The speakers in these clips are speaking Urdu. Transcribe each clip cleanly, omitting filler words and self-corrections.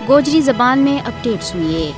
گوجری زبان میں اپڈیٹ سنیے۔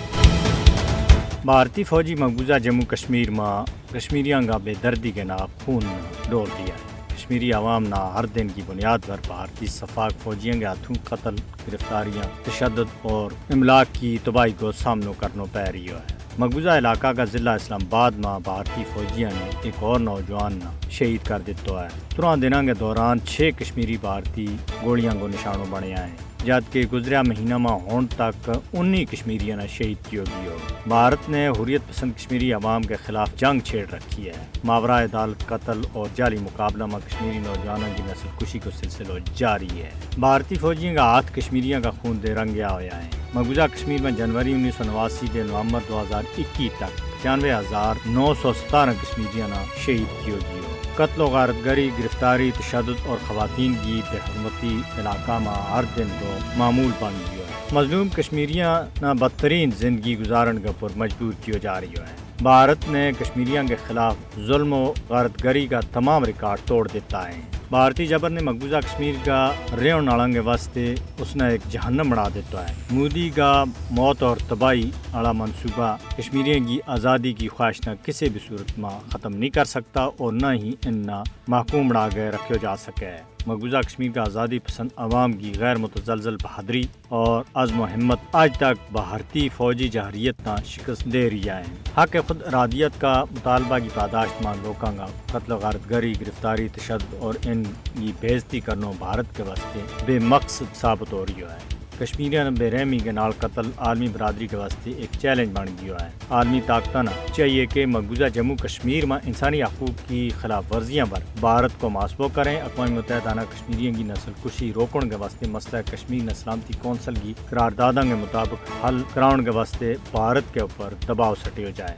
بھارتی فوجی مقبوضہ جموں کشمیر میں کشمیریاں کا بے دردی کے نام خون ڈول دیا ہے۔ کشمیری عوام نہ ہر دن کی بنیاد پر بھارتی شفاق فوجیوں کے ہاتھوں قتل، گرفتاریاں، تشدد اور املاک کی تباہی کو سامنا کرنا پڑ رہی ہے۔ مقبوضہ علاقہ کا ضلع اسلام آباد میں بھارتی فوجیوں نے ایک اور نوجوان شہید کر دیتا ہے۔ 13 دنوں کے دوران 6 کشمیری بھارتی گولیاں کو نشانوں بنے ہیں، جبکہ گزریا مہینہ میں ہون تک 19 کشمیریوں نے شہید کیا گیا۔ بھارت نے حریت پسند کشمیری عوام کے خلاف جنگ چھیڑ رکھی ہے۔ ماورا عدالت قتل اور جعلی مقابلہ میں کشمیری نوجوانوں کی نسل کشی کا سلسلہ جاری ہے۔ بھارتی فوجیوں کا ہاتھ کشمیریوں کا خون دے رنگیا ہوا ہے۔ مقبوضہ کشمیر میں جنوری 1989 سے نومبر 2021 تک 95,917 کشمیریوں نے شہید کیا گیا۔ قتل و غارت گری، گرفتاری، تشدد اور خواتین کی بے حرمتی علاقہ میں ہر دن کو معمول بن گیا ہے۔ مظلوم کشمیریاں نہ بدترین زندگی گزارن کے پر مجبور کیا جا رہی ہے۔ بھارت نے کشمیریوں کے خلاف ظلم و غارت گری کا تمام ریکارڈ توڑ دیتا ہے۔ بھارتی جبر نے مقبوضہ کشمیر کا ریون نالنگ کے واسطے اس نے ایک جہنم بنا دیتا ہے۔ مودی کا موت اور تباہی والا منصوبہ کشمیریوں کی آزادی کی خواہش نہ کسی بھی صورت میں ختم نہیں کر سکتا اور نہ ہی ان محکوم بنا کے رکھا جا سکے۔ مقبوضہ کشمیر کا آزادی پسند عوام کی غیر متزلزل بہادری اور عزم و ہمت آج تک بھارتی فوجی جہریت نہ شکست دے رہی ہے۔ حق خود ارادیت کا مطالبہ کی پاداش میں لوگوں کا قتل و غارت گری، گرفتاری، تشدد اور ان کی بے عزتی کرنا بھارت کے واسطے بے مقصد ثابت ہو رہی ہے۔ کشمیریوں نے بے رحمی کے نال قتل عالمی برادری کے واسطے ایک چیلنج بن گیا ہے۔ عالمی طاقتوں نے چاہیے کہ مقبوضہ جموں کشمیر میں انسانی حقوق کی خلاف ورزیاں پر بھارت کو محاسبہ کریں۔ اقوام متحدہ نے کشمیریوں کی نسل کشی روکنے کے واسطے مسئلہ کشمیر نے سلامتی کونسل کی قراردادوں کے مطابق حل کراؤن کے واسطے بھارت کے اوپر دباؤ سٹیا جائے۔